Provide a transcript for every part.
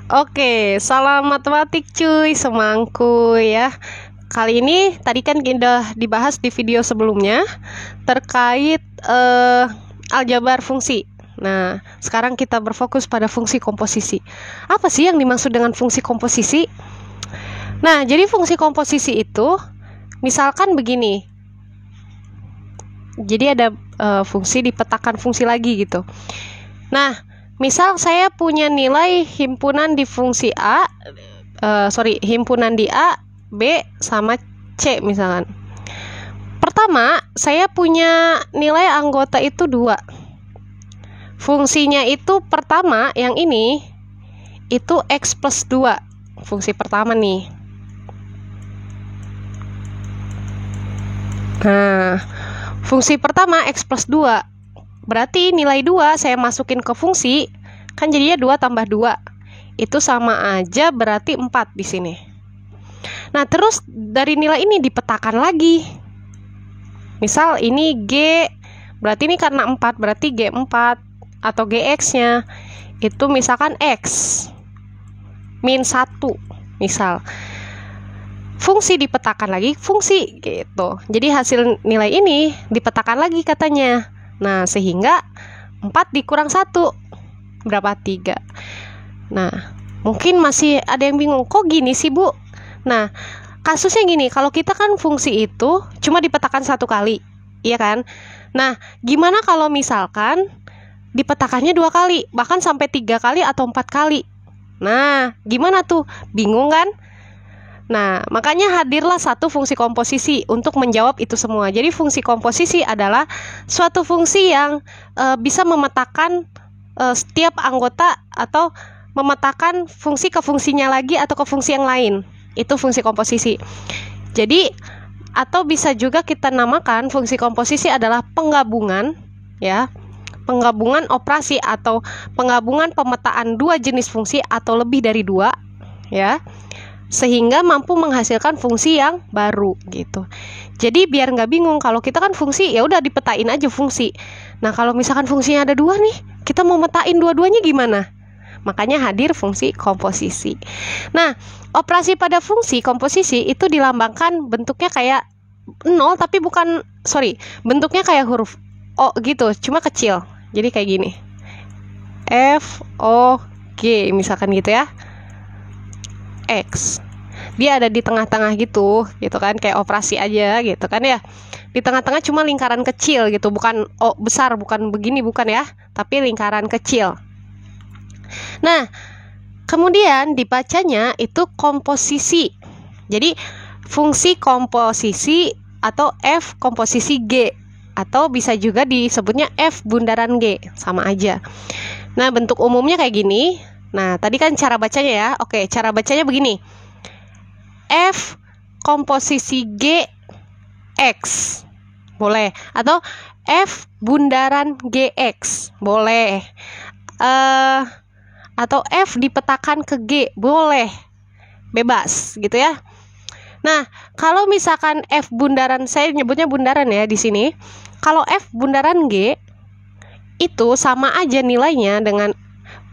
Oke, salam matematik cuy, semangku ya. Kali ini tadi kan udah dibahas di video sebelumnya terkait aljabar fungsi. Nah, sekarang kita berfokus pada fungsi komposisi. Apa sih yang dimaksud dengan fungsi komposisi? Nah, jadi fungsi komposisi itu misalkan begini. Jadi ada fungsi dipetakan fungsi lagi gitu. Nah, misal saya punya nilai himpunan di fungsi himpunan di A, B, sama C misalkan. Pertama, saya punya nilai anggota itu 2. Fungsinya itu pertama, yang ini, itu X plus 2. Fungsi pertama nih. Nah, fungsi pertama X plus 2. Berarti nilai 2 saya masukin ke fungsi, kan jadinya 2 tambah 2. Itu sama aja berarti 4 di sini. Nah, terus dari nilai ini dipetakan lagi. Misal ini G, berarti ini karena 4, berarti G4 atau GX-nya itu misalkan X min 1 misal. Fungsi dipetakan lagi fungsi gitu. Jadi hasil nilai ini dipetakan lagi katanya. Nah, sehingga 4 dikurang 1 berapa? 3. Nah, mungkin masih ada yang bingung, kok gini sih Bu? Nah, kasusnya gini, kalau kita kan fungsi itu cuma dipetakan 1 kali, iya kan? Nah, gimana kalau misalkan dipetakannya 2 kali, bahkan sampai 3 kali atau 4 kali? Nah, gimana tuh? Bingung kan? Nah, makanya hadirlah satu fungsi komposisi untuk menjawab itu semua. Jadi fungsi komposisi adalah suatu fungsi yang bisa memetakan setiap anggota atau memetakan fungsi ke fungsinya lagi atau ke fungsi yang lain. Itu fungsi komposisi. Jadi, atau bisa juga kita namakan fungsi komposisi adalah penggabungan, ya, penggabungan operasi atau penggabungan pemetaan 2 jenis fungsi atau lebih dari 2, ya, sehingga mampu menghasilkan fungsi yang baru gitu. Jadi biar nggak bingung, kalau kita kan fungsi ya udah dipetain aja fungsi. Nah, kalau misalkan fungsinya ada 2 nih, kita mau metain dua-duanya gimana? Makanya hadir fungsi komposisi. Nah, operasi pada fungsi komposisi itu dilambangkan bentuknya kayak 0 tapi bukan, bentuknya kayak huruf O gitu, cuma kecil. Jadi kayak gini. F, O, G misalkan gitu ya. X. Dia ada di tengah-tengah gitu kan, kayak operasi aja gitu kan ya. Di tengah-tengah cuma lingkaran kecil gitu, bukan O besar, bukan begini, bukan ya, tapi lingkaran kecil. Nah, kemudian dibacanya itu komposisi. Jadi fungsi komposisi atau F komposisi G, atau bisa juga disebutnya F bundaran G, sama aja. Nah, bentuk umumnya kayak gini. Nah, tadi kan cara bacanya ya. Oke, cara bacanya begini. F komposisi G X. Boleh. Atau F bundaran GX. Boleh. Atau F dipetakan ke G. Boleh. Bebas gitu ya. Nah, kalau misalkan F bundaran, saya nyebutnya bundaran ya di sini. Kalau F bundaran G itu sama aja nilainya dengan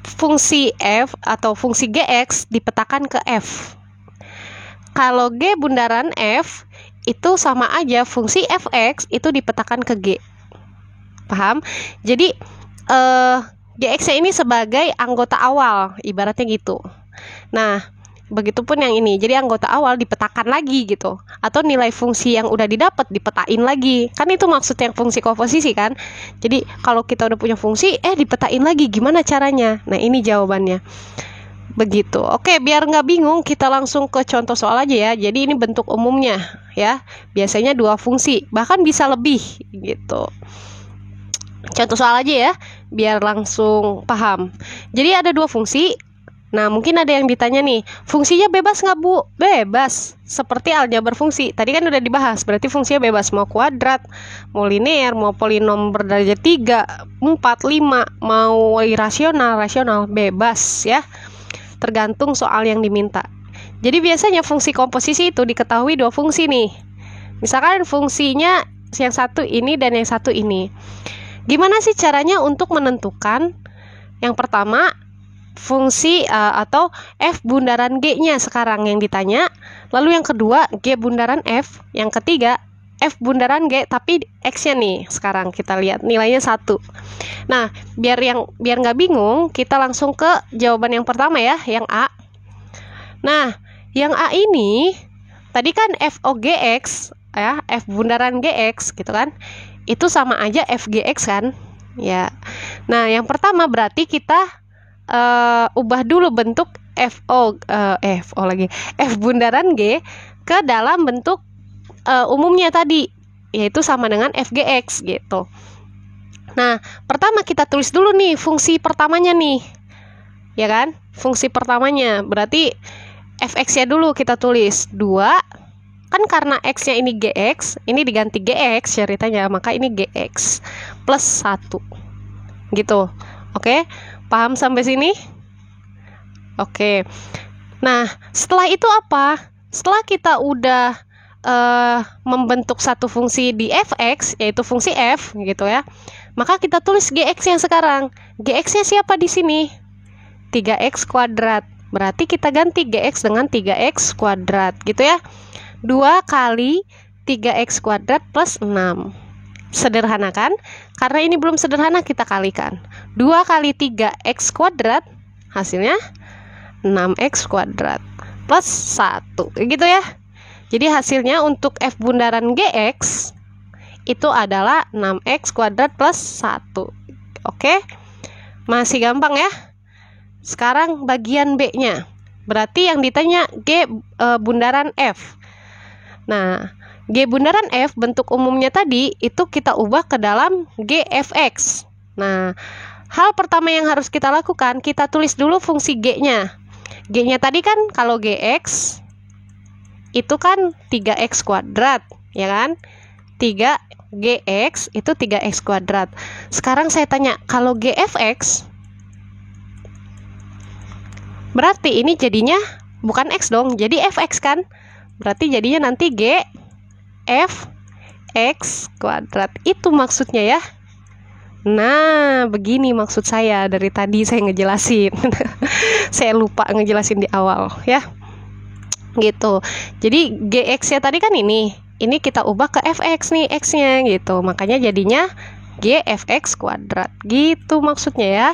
fungsi F atau fungsi GX dipetakan ke F. Kalau G bundaran F itu sama aja fungsi Fx itu dipetakan ke G. Paham? Jadi GX ini sebagai anggota awal, ibaratnya gitu. Nah, begitupun yang ini. Jadi anggota awal dipetakan lagi gitu. Atau nilai fungsi yang udah didapat dipetain lagi. Kan itu maksudnya fungsi komposisi kan. Jadi kalau kita udah punya fungsi, dipetain lagi. Gimana caranya? Nah, ini jawabannya. Begitu. Oke, biar nggak bingung, kita langsung ke contoh soal aja ya. Jadi ini bentuk umumnya ya. Biasanya 2 fungsi, bahkan bisa lebih gitu. Contoh soal aja ya, biar langsung paham. Jadi ada 2 fungsi. Nah, mungkin ada yang ditanya nih, fungsinya bebas nggak Bu? Bebas, seperti aljabar fungsi. Tadi kan udah dibahas, berarti fungsinya bebas. Mau kuadrat, mau linear, mau polinom berderajat 3, 4, 5, mau irasional, rasional, bebas ya. Tergantung soal yang diminta. Jadi biasanya fungsi komposisi itu diketahui 2 fungsi nih. Misalkan fungsinya yang satu ini dan yang satu ini. Gimana sih caranya untuk menentukan? Yang pertama, fungsi atau f bundaran g-nya sekarang yang ditanya. Lalu yang kedua g bundaran f, yang ketiga f bundaran g tapi x-nya nih sekarang kita lihat nilainya 1. Nah, biar nggak bingung, kita langsung ke jawaban yang pertama ya, yang A. Nah, yang A ini tadi kan FOGX ya, f bundaran gx gitu kan. Itu sama aja FGX kan? Ya. Nah, yang pertama berarti kita ubah dulu bentuk f bundaran g ke dalam bentuk umumnya tadi, yaitu sama dengan FGX gitu. Nah, pertama kita tulis dulu nih fungsi pertamanya nih, ya kan? Fungsi pertamanya berarti fx-nya dulu kita tulis 2, kan karena x-nya ini gx, ini diganti gx ceritanya, maka ini gx plus 1 gitu. Oke, paham sampai sini? Oke. Nah, setelah itu apa? Setelah kita udah membentuk satu fungsi di fx, yaitu fungsi f gitu ya, maka kita tulis gx-nya sekarang. Gx-nya siapa di sini? 3x kuadrat. Berarti kita ganti gx dengan 3x kuadrat gitu ya. 2 kali 3x kuadrat plus 6. Sederhana kan? Karena ini belum sederhana, kita kalikan. 2 kali 3x kuadrat hasilnya 6x kuadrat plus 1 gitu ya. Jadi hasilnya untuk f bundaran gx itu adalah 6x kuadrat plus 1. Oke? Masih gampang ya? Sekarang bagian B-nya. Berarti yang ditanya G bundaran F. Nah, G bundaran F bentuk umumnya tadi itu kita ubah ke dalam GFX. Nah, hal pertama yang harus kita lakukan, kita tulis dulu fungsi G-nya. G-nya tadi kan kalau GX itu kan 3x kuadrat, ya kan? 3GX itu 3x kuadrat. Sekarang saya tanya, kalau GFX berarti ini jadinya bukan x dong, jadi fx kan? Berarti jadinya nanti G F X kuadrat. Itu maksudnya ya. Nah, begini maksud saya, dari tadi saya ngejelasin. Saya lupa ngejelasin di awal ya. Gitu. Jadi GX-nya tadi kan ini kita ubah ke FX nih X-nya gitu. Makanya jadinya GFX kuadrat. Gitu maksudnya ya.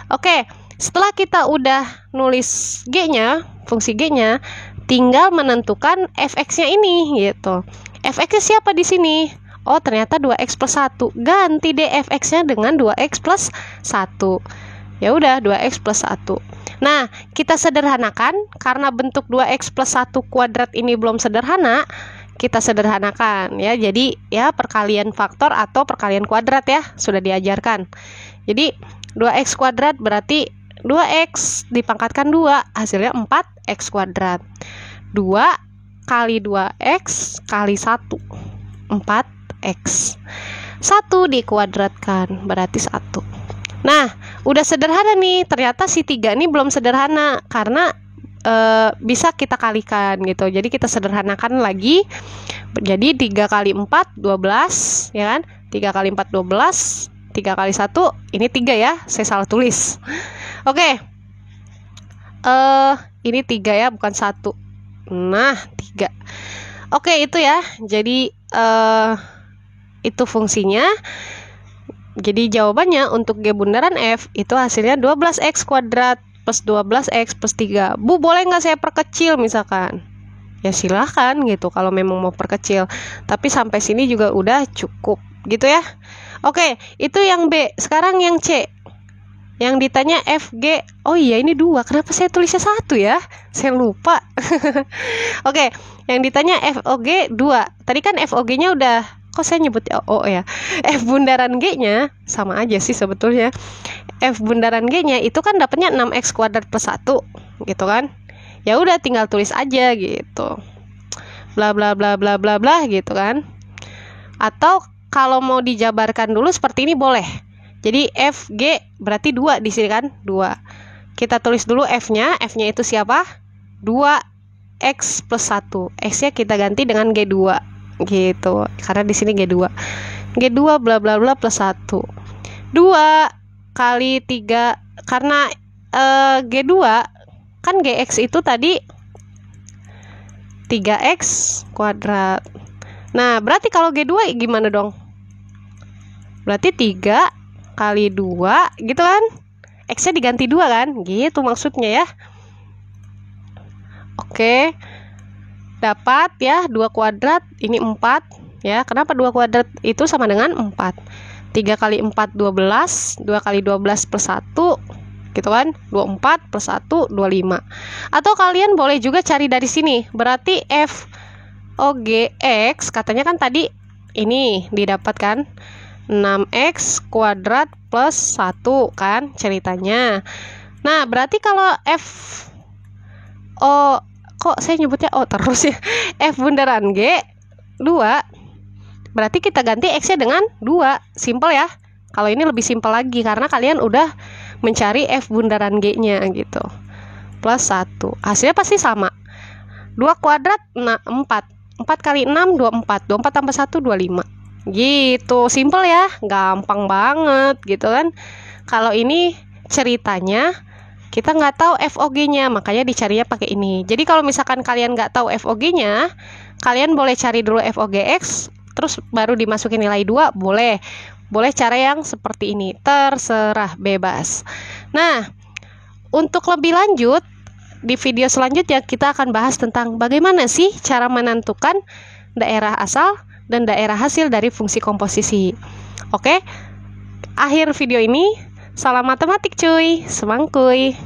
Oke, setelah kita udah nulis G-nya, fungsi G-nya, tinggal menentukan fx-nya ini gitu. Fx-nya siapa di sini? Oh, ternyata 2x plus 1. Ganti deh fx-nya dengan 2x plus 1. Ya udah, 2x plus 1. Nah, kita sederhanakan karena bentuk 2x plus 1 kuadrat ini belum sederhana, kita sederhanakan ya. Jadi ya perkalian faktor atau perkalian kuadrat ya, sudah diajarkan. Jadi 2x kuadrat berarti 2x dipangkatkan 2, hasilnya 4x kuadrat. 2 kali 2x kali 1, 4x. 1 dikuadratkan, berarti 1. Nah, udah sederhana nih. Ternyata si 3 ini belum sederhana, karena bisa kita kalikan gitu. Jadi kita sederhanakan lagi. Jadi 3 kali 4, 12, ya kan? 3 kali 4, 12. 3 kali 1, ini 3 ya, saya salah tulis. Oke. Ini 3 ya, bukan 1. Nah, 3. Oke, itu ya. Jadi itu fungsinya. Jadi jawabannya untuk G bundaran F itu hasilnya 12x kuadrat plus 12x plus 3. Bu, boleh nggak saya perkecil misalkan? Ya silahkan gitu kalau memang mau perkecil. Tapi sampai sini juga udah cukup gitu ya. Oke, itu yang B. Sekarang yang C. Yang ditanya FG. Oh iya, ini 2. Kenapa saya tulisnya 1 ya? Saya lupa. Oke, yang ditanya FOG 2. Tadi kan FOG-nya udah, kok saya nyebut O ya? F bundaran G-nya sama aja sih sebetulnya. F bundaran G-nya itu kan dapatnya 6x kuadrat plus 1 gitu kan. Ya udah tinggal tulis aja gitu. Bla bla bla bla bla bla gitu kan. Atau kalau mau dijabarkan dulu seperti ini boleh. Jadi FG berarti 2 di sini kan? 2. Kita tulis dulu F-nya. F-nya itu siapa? 2x plus 1. X-nya kita ganti dengan G2 gitu. Karena di sini G2. G2 bla bla bla plus 1. 2 kali 3, karena G2 kan GX itu tadi 3X kuadrat. Nah, berarti kalau G2 gimana dong? Berarti 3 kali 2 gitu kan? X-nya diganti 2 kan? Gitu maksudnya ya. Oke. Dapat ya 2 kuadrat, ini 4 ya. Kenapa 2 kuadrat itu sama dengan 4? 3 kali 4 12, 2 kali 12 per 1 gitu kan, 24 per 1 25. Atau kalian boleh juga cari dari sini. Berarti f OGX katanya kan tadi ini didapatkan 6x kuadrat plus 1 kan ceritanya. Nah, berarti kalau f kok saya nyebutnya O terus ya, f bundaran G 2, berarti kita ganti x-nya dengan 2. Simple ya. Kalau ini lebih simpel lagi karena kalian udah mencari f bundaran G-nya gitu. Plus 1. Hasilnya pasti sama. 2 kuadrat 4. 4 kali 6 24. 24 tambah 1 25. Gitu. Simple ya. Gampang banget gitu kan. Kalau ini ceritanya kita nggak tahu FOG-nya, makanya dicarinya pakai ini. Jadi kalau misalkan kalian nggak tahu FOG-nya, kalian boleh cari dulu FOGX, terus baru dimasukin nilai 2, boleh. Boleh cara yang seperti ini, terserah, bebas. Nah, untuk lebih lanjut, di video selanjutnya kita akan bahas tentang bagaimana sih cara menentukan daerah asal dan daerah hasil dari fungsi komposisi. Oke, akhir video ini, salam matematik cuy, semangkuy.